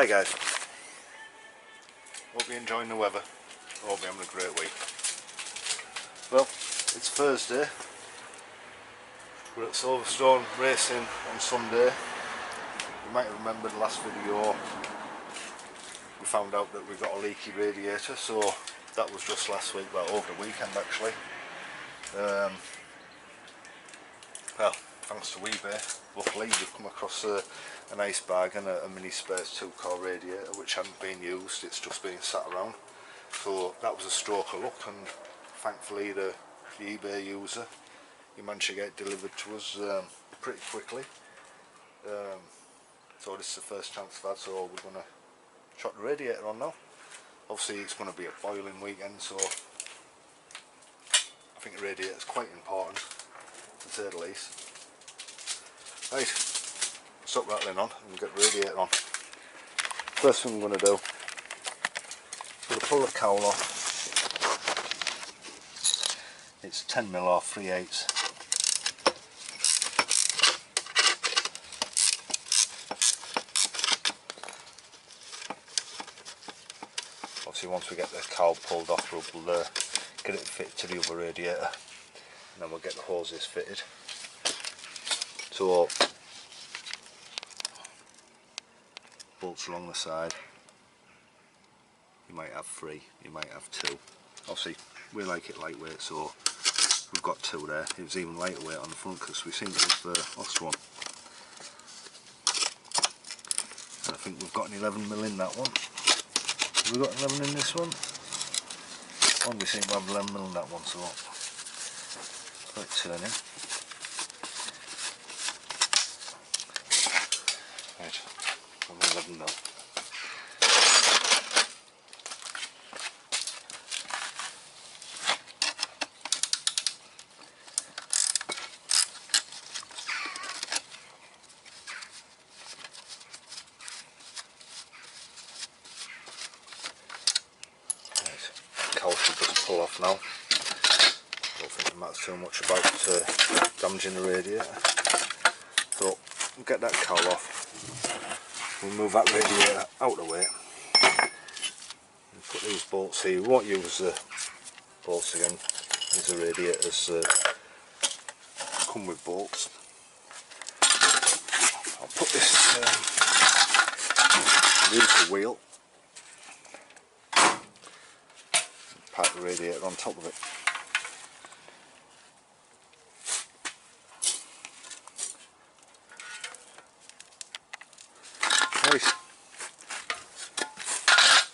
Hi guys, hope you're enjoying the weather. Hope you're having a great week. Well, it's Thursday. We're at Silverstone racing on Sunday. You might have remembered the last video we found out that we've got a leaky radiator, so that was just last week, well over the weekend actually. Well, thanks to eBay, luckily we've come across a nice bag and a mini spares 2-core radiator which hadn't been used, it's just been sat around. So that was a stroke of luck, and thankfully the eBay user, he managed to get it delivered to us pretty quickly. So this is the first chance I've had, so we're going to chuck the radiator on now. Obviously it's going to be a boiling weekend, so I think the radiator is quite important, to say the least. Right, stop rattling on and get the radiator on. First thing I'm going to do, I'm going to pull the cowl off. It's 10mm or 3/8. Obviously once we get the cowl pulled off, we'll get it fitted to the other radiator, and then we'll get the hoses fitted. So bolts along the side, you might have 3, you might have 2. Obviously we like it lightweight, so we've got 2 there. It was even lighter weight on the front because we seem to have lost one. And I think we've got an 11mm in that one. Have we got 11 in this one? Oh, we seem to have 11mm in that one, so let it turn in. Right, I'm 11mm. Cowl should just pull off now. Don't think it matters too much about damaging the radiator. So we'll get that cowl off. We'll move that radiator out of the way. And put these bolts here. We won't use the bolts again. These are radiators come with bolts. I'll put this use the wheel. Pack the radiator on top of it. Nice.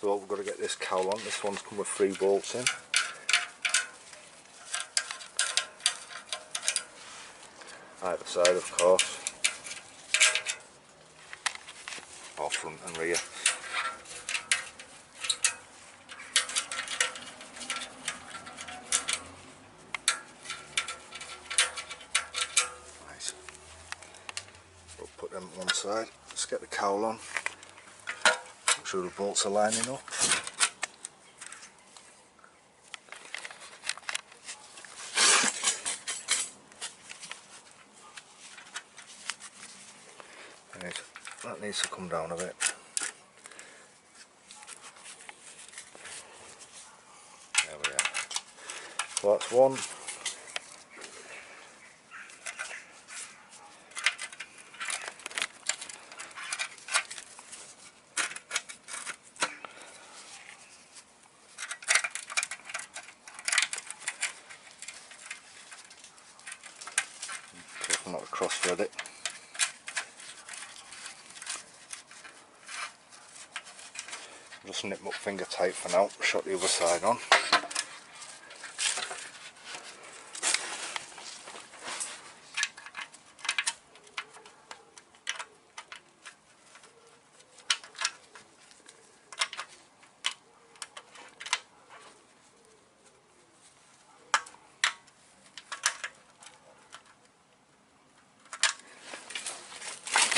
So we've got to get this cowl on. This one's come with 3 bolts in. Either side, of course, or front and rear. Put them on one side. Let's get the cowl on. Make sure the bolts are lining up. Right, that needs to come down a bit. There we are. So that's one. Not to cross-thread it. Just nip up finger tight for now, shut the other side on.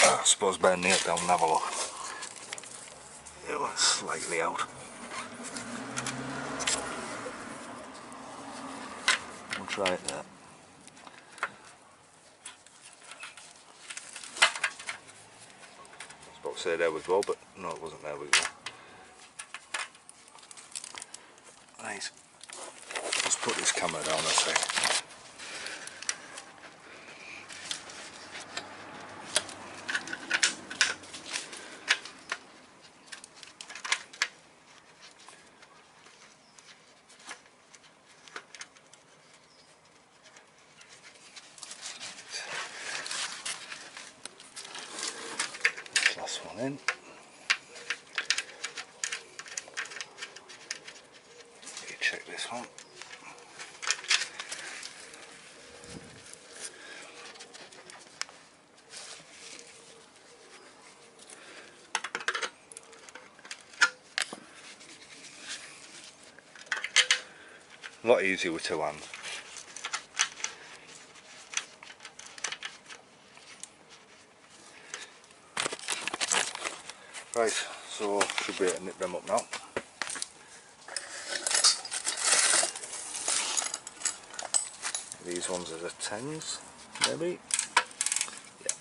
I suppose better nail it down and have a look. It was slightly out. We'll try it there. say there we go, but no, it wasn't. There we go. Right, let's put this camera down a sec. Last one in. You check this one. A lot easier with two hands. Right, so should be able to nip them up now. These ones are the 10s, maybe. Yeah.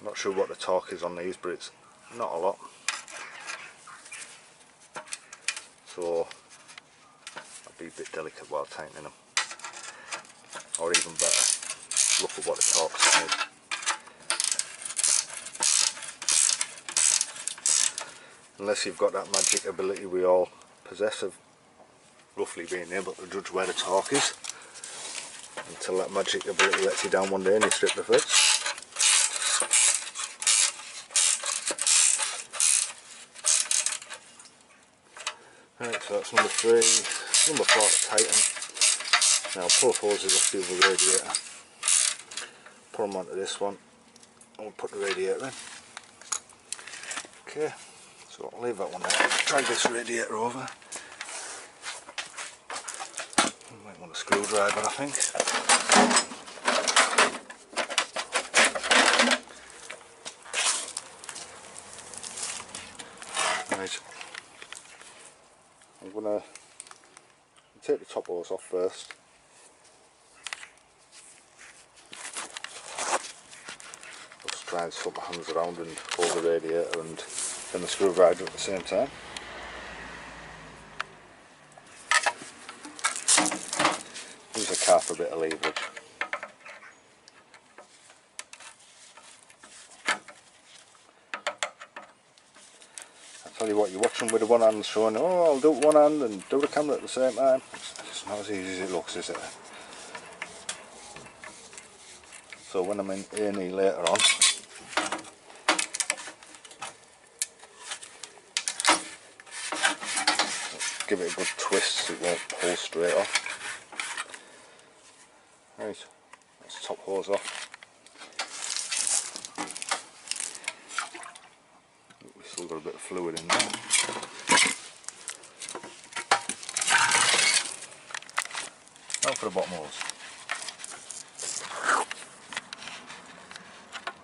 Not sure what the torque is on these, but it's not a lot. So I'll be a bit delicate while tightening them. Or even better, look at what the torque is. Unless you've got that magic ability we all possess of roughly being able to judge where the torque is, until that magic ability lets you down one day and you strip the threads. Right, so that's number 3. Number 4 to tighten. Now pull hoses off the other radiator, put them onto this one, and we'll put the radiator in. Okay, so I'll leave that one there. Drag this radiator over. You might want a screwdriver, I think. Right, I'm going to take the top hose off first. Just try and swap my hands around and hold the radiator and then the screwdriver at the same time. Use a car for a bit of leverage. I tell you what, you're watching with the one hand showing, oh I'll do it with one hand and do the camera at the same time. It's not as easy as it looks, is it? So when I'm in A&E later on, give it a good twist so it won't pull straight off. Right, that's the top hose off. We've still got a bit of fluid in there. Now for the bottom hose.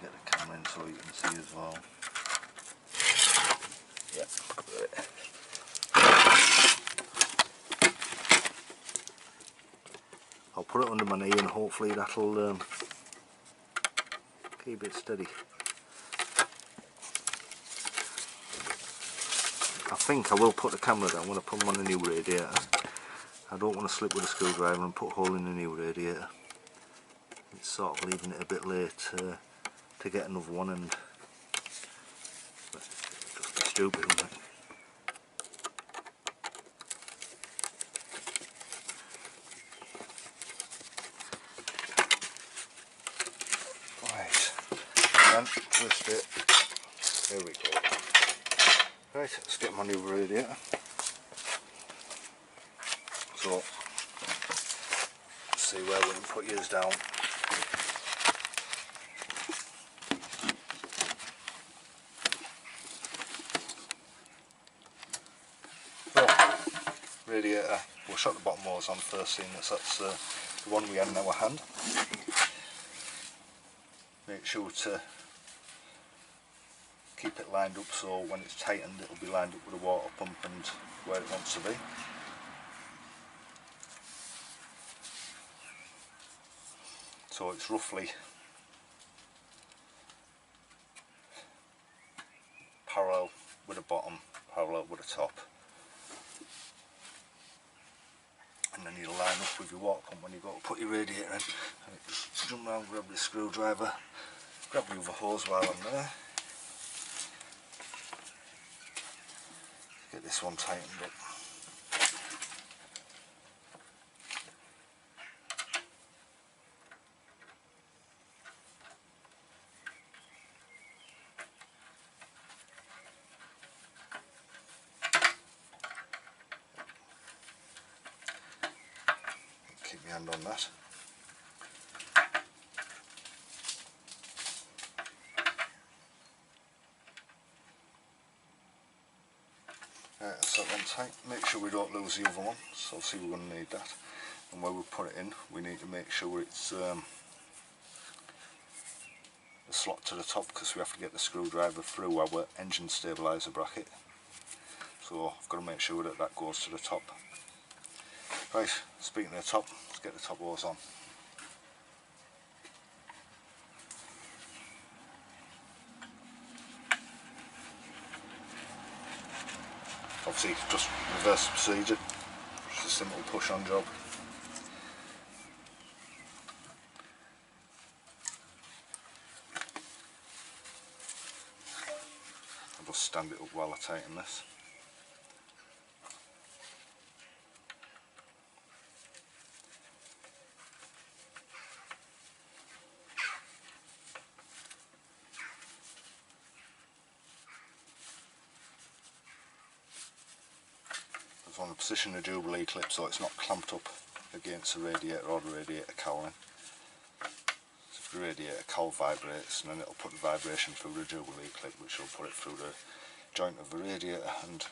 Get the camera in so you can see as well. Yeah, look at it. I'll put it under my knee and hopefully that'll keep it steady. I think I will put the camera down when I put them on the new radiator. I don't want to slip with a screwdriver and put a hole in the new radiator. It's sort of leaving it a bit late to get another one, and just stupid, isn't it? Right, and twist it. There we go. Right, let's get my new radiator. So, let's see where we can put yours down. So, radiator, we'll shut the bottom hose on first thing, that's the one we had in our hand. Make sure to keep it lined up so when it's tightened it'll be lined up with the water pump and where it wants to be. so it's roughly parallel with the bottom, parallel with the top. And then you line up with your water pump when you go to put your radiator in, and just jump around, grab the screwdriver, grab the other hose while I'm there. Get this one tightened up. Keep your hand on that. So that one tight. Make sure we don't lose the other one, so see we're going to need that. And where we put it in, we need to make sure it's the slot to the top, because we have to get the screwdriver through our engine stabiliser bracket. So I've got to make sure that that goes to the top. Right, speaking of the top, let's get the top hose on. Obviously just reverse the procedure, just a simple push on job. I'll just stand it up while I tighten this. I want to position the Jubilee clip so it's not clamped up against the radiator or the radiator cowling. So if the radiator cowl vibrates, and then it'll put the vibration through the Jubilee clip, which will put it through the joint of the radiator, and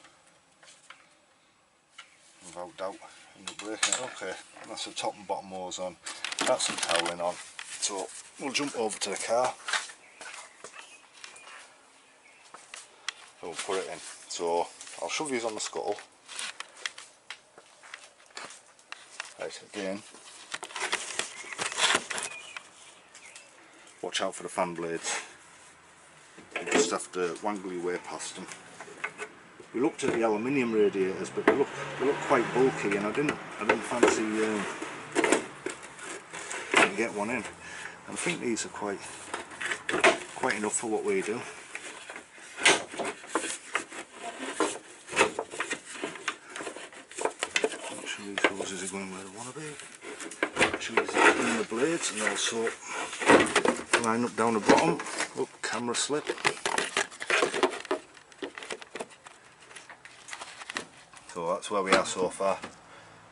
without doubt end up breaking it. Okay, that's the top and bottom hose on, that's some cowling on, so we'll jump over to the car. So we'll put it in. So I'll shove these on the scuttle. Right, again, watch out for the fan blades. You just have to wangle your way past them. We looked at the aluminium radiators, but they look quite bulky, and I didn't fancy trying to get one in. And I think these are quite enough for what we do. Make sure these hoses are going where they want to be. Make sure these are in the blades, and also line up down the bottom. Oh, camera slip. So that's where we are so far.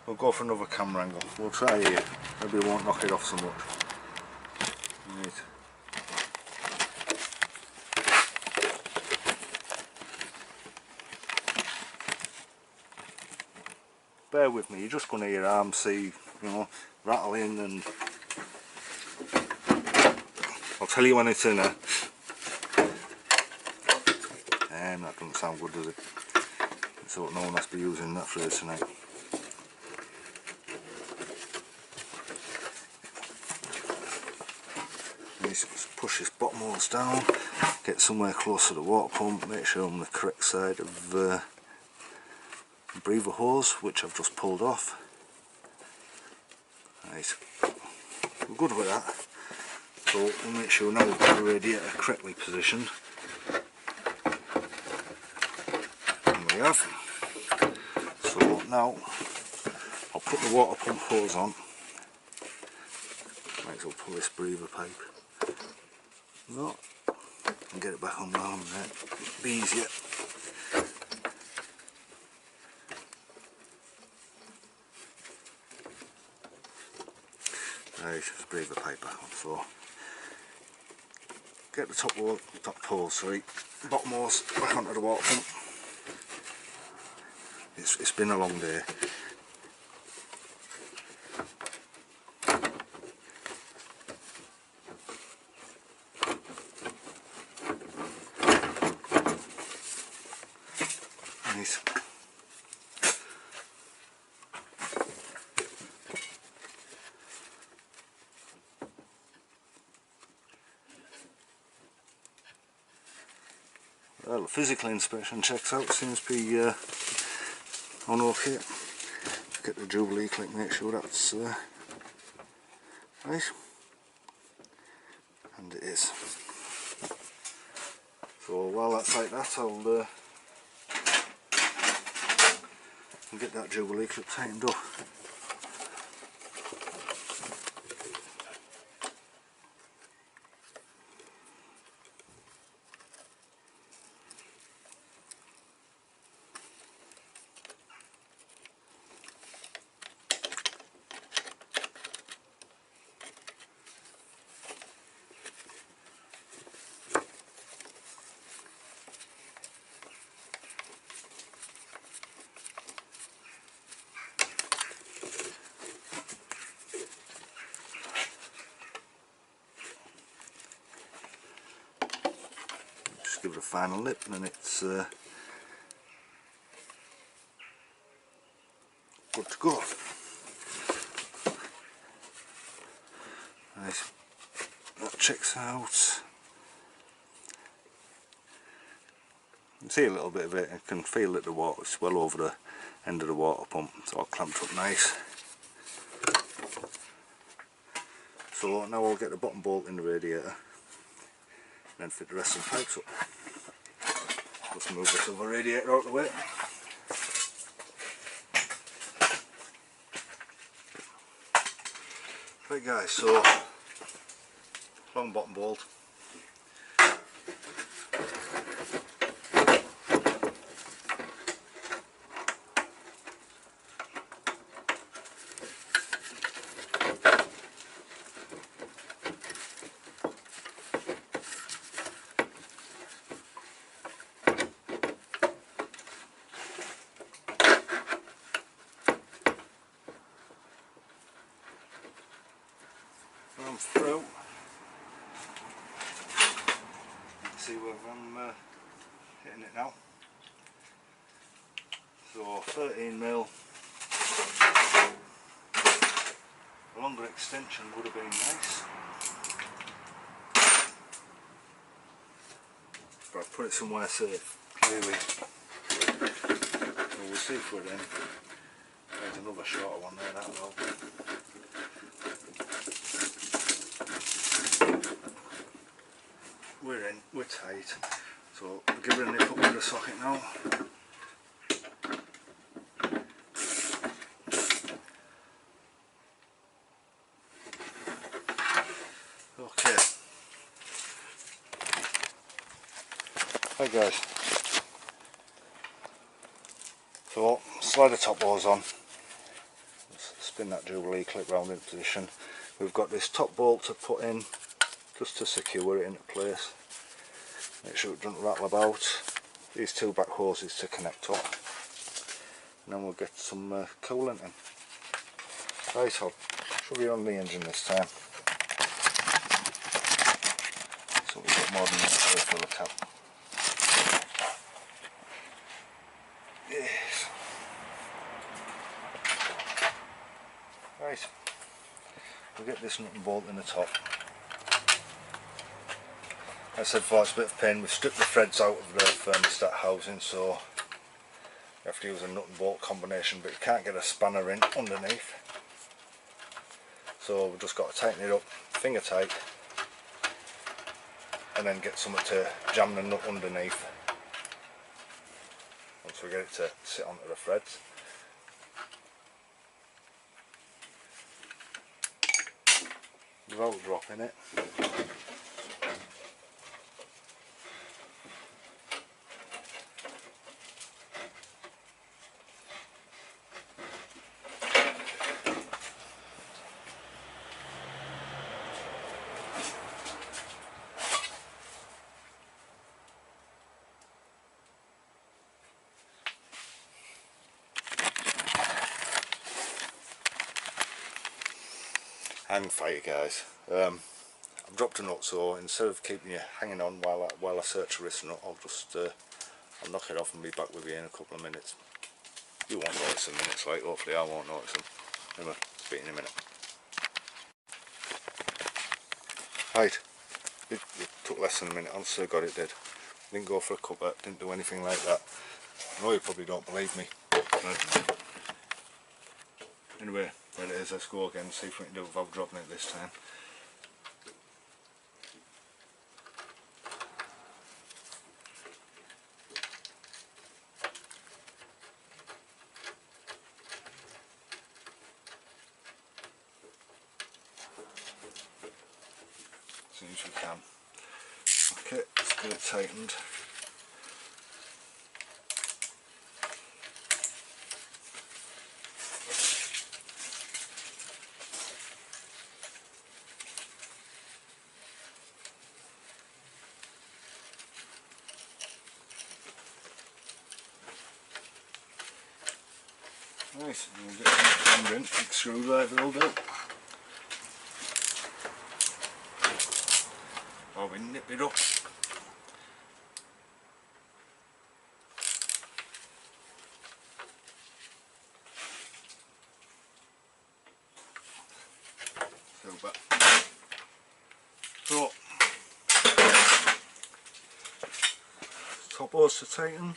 We'll go for another camera angle. We'll try here. Maybe we won't knock it off so much. Right. Bear with me, you're just going to hear your arm rattling, and I'll tell you when it's in there. That doesn't sound good, does it? So no one has to be using that phrase tonight. Just push this bottom hose down, get somewhere close to the water pump, make sure I'm on the correct side of the breather hose, which I've just pulled off. Right, we're good with that. So we'll make sure now we've got the radiator correctly positioned. And we have. So now I'll put the water pump hose on. Might as well pull this breather pipe. No, and get it back on now, and it'll be easier. Right, just breather pipe back on. So get the top hose, bottom hose back onto the water pump. It's been a long day. Nice. Well, the physical inspection checks out, seems to be on okay. Get the Jubilee click, make sure that's right, and it is. So while that's like that, I'll get that Jubilee clip tightened up. Give it a final lip and then it's good to go. Right, that checks out. You can see a little bit of it, I can feel that the water's well over the end of the water pump, it's all clamped up nice. So now I'll get the bottom bolt in the radiator and then fit the rest of the pipes up. Just move this other radiator out of the way. Right guys, so long bottom bolt. I'm through. See where I'm hitting it now. So 13mm. A longer extension would have been nice, but I put it somewhere safe. Clearly, we'll see for it then. There's another shorter one there, that'll help. We're tight, so we'll give it a nip up with the socket now. Okay. Hi guys. So slide the top hose on. Let's spin that Jubilee clip round into position. We've got this top bolt to put in just to secure it into place. Make sure it doesn't rattle about. These two back hoses to connect up. And then we'll get some coolant in. Right, I'll show you on the engine this time. So we've got more than enough air for the cap. Yes. Right. We'll get this nut and bolt in the top. As I said before, it's a bit of pain. We've stripped the threads out of the thermostat housing, so you have to use a nut and bolt combination, but you can't get a spanner in underneath. So we've just got to tighten it up, finger tight, and then get something to jam the nut underneath once we get it to sit onto the threads. Without dropping it. Hang fire guys. I've dropped a nut, so instead of keeping you hanging on while I search for this nut, I'll just I'll knock it off and be back with you in a couple of minutes. You won't notice the minutes, like hopefully I won't notice them. Anyway, speak in a minute. Right, it took less than a minute, honestly God it did. didn't go for a cover, didn't do anything like that. I know you probably don't believe me. Anyway, there it is, let's go again, see if we can do it without dropping it this time. As soon as we can. Okay, let's get it tightened. Nice, and we'll get some hammer in, big screwdriver will do. While we nip it up. Super. So, top hose to tighten.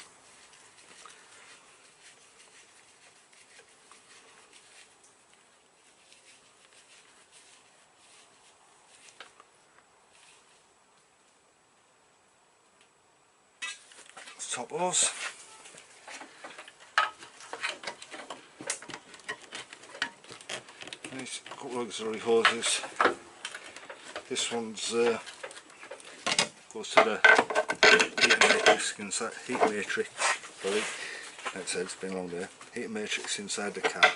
Top hose. Nice couple of auxiliary hoses. This one's goes to the heat matrix. Sorry, like I said, it's been a long day. Heat matrix inside the car.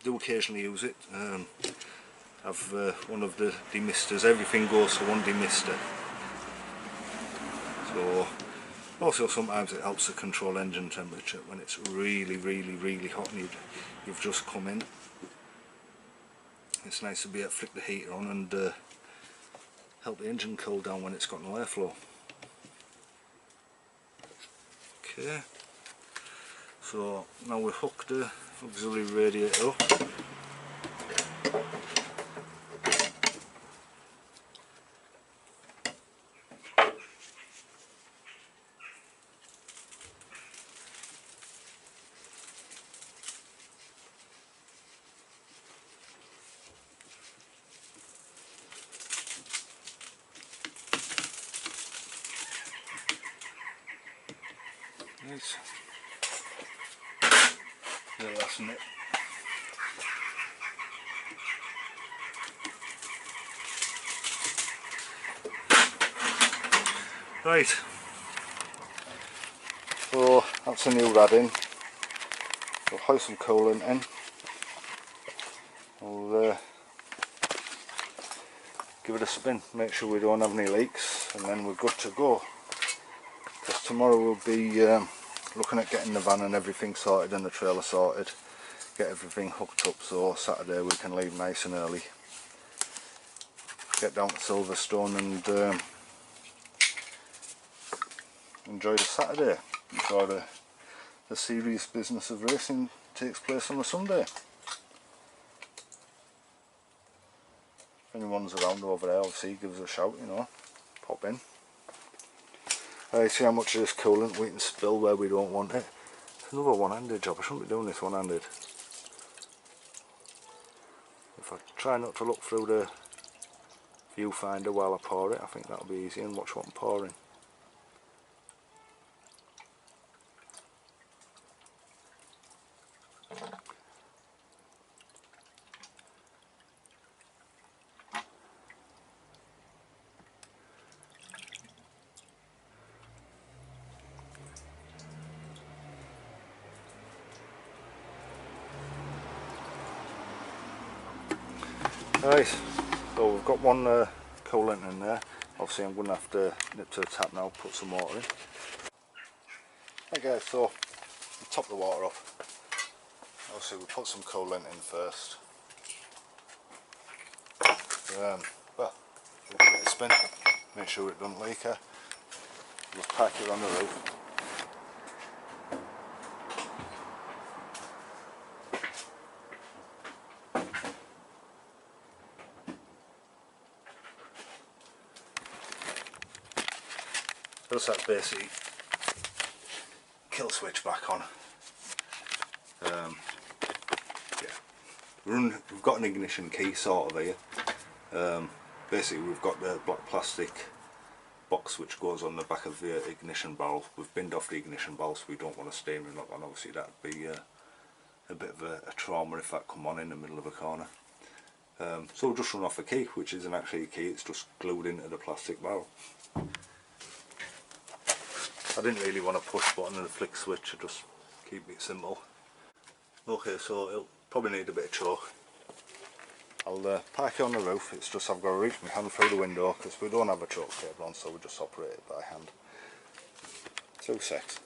Do occasionally use it. I've one of the demisters. Everything goes to one demister. So also sometimes it helps to control engine temperature when it's really hot and you've just come in. It's nice to be able to flick the heater on and help the engine cool down when it's got no airflow. Okay, so now we've hooked the auxiliary radiator up. Nice. Yeah, that's it. Right. So that's a new rad in. We'll hoist some coolant in. We'll give it a spin, make sure we don't have any leaks, and then we're good to go. Because tomorrow we'll be looking at getting the van and everything sorted and the trailer sorted, get everything hooked up, so Saturday we can leave nice and early, get down to Silverstone and enjoy the Saturday before the serious business of racing takes place on a Sunday. If anyone's around over there, obviously give us a shout, you know, pop in. See how much of this coolant we can spill where we don't want it. It's another one-handed job, I shouldn't be doing this one-handed. If I try not to look through the viewfinder while I pour it, I think that'll be easy, and watch what I'm pouring. Right, so we've got one coolant in there. Obviously I'm going to have to nip to the tap now, put some water in. Okay, so we top the water off. Obviously we put some coolant in first. Well, we'll give it a spin, make sure it doesn't leak. We'll pack it on the roof. Just that basic kill switch back on. Yeah, we've got an ignition key sort of here. Basically we've got the black plastic box which goes on the back of the ignition barrel. We've binned off the ignition barrel so we don't want a steering lock on. Obviously that would be a bit of a trauma if that come on in the middle of a corner. So we'll just run off a key, which isn't actually a key, it's just glued into the plastic barrel. I didn't really want to push button and a flick switch, I just keep it simple. Okay, so it'll probably need a bit of choke. I'll park it on the roof. It's just I've got to reach my hand through the window because we don't have a choke cable on, so we just operate it by hand. 2 secs.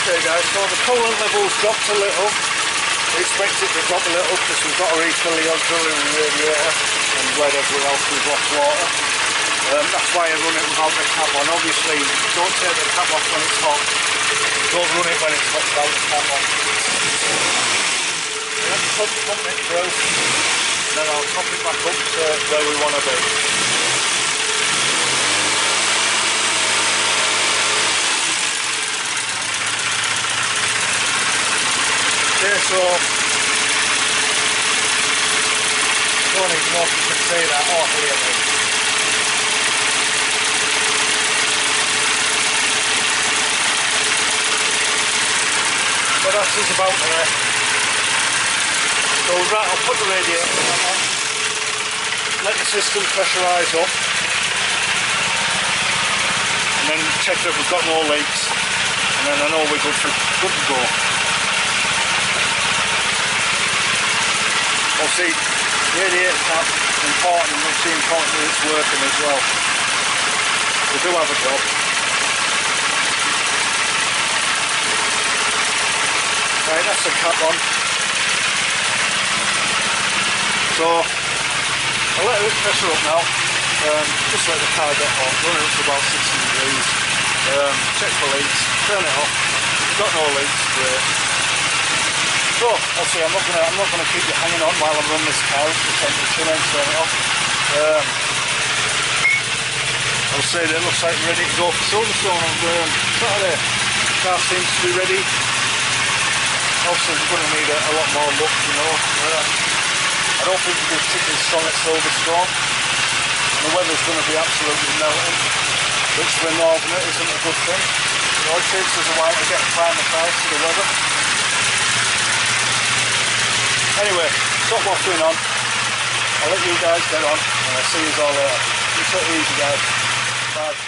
Okay guys, so the coolant level's dropped a little. We expect it to drop a little because we've got to refill the auxiliary radiator and wherever else we've lost water. That's why I run it without the cap on. Obviously don't take the cap off when it's hot. Don't run it when it's hot without the cap on. Then pump it through, then I'll top it back up to where we want to be. Okay, so I don't even know if you can see that. Oh, here it is. So that is about there. So right, I'll put the radiator on, let the system pressurise up, and then check that we've got no leaks, and then I know we're good to go. Obviously, the radiator cap is important, and it's important that it's working as well. We do have a job. Right, that's the cap on. So, I'll let it pressure up now. Just let the car get hot, run it up to about 60 degrees. Check for leaks, turn it off. If you've got no leaks, great. So, obviously I'm not gonna keep you hanging on while I run this car up to temperature and then turn it off. I'll say that it looks like we're ready to go for Silverstone on Saturday. The car seems to be ready. Obviously we're going to need a lot more luck, you know. I don't think we'll be particularly strong at Silverstone. And the weather's going to be absolutely melting, which for a northerner isn't a good thing. You know, it takes us a while to get acclimatised to the weather. Anyway, stop waffling on. I'll let you guys get on and I'll see you all later. You take it easy guys. Bye.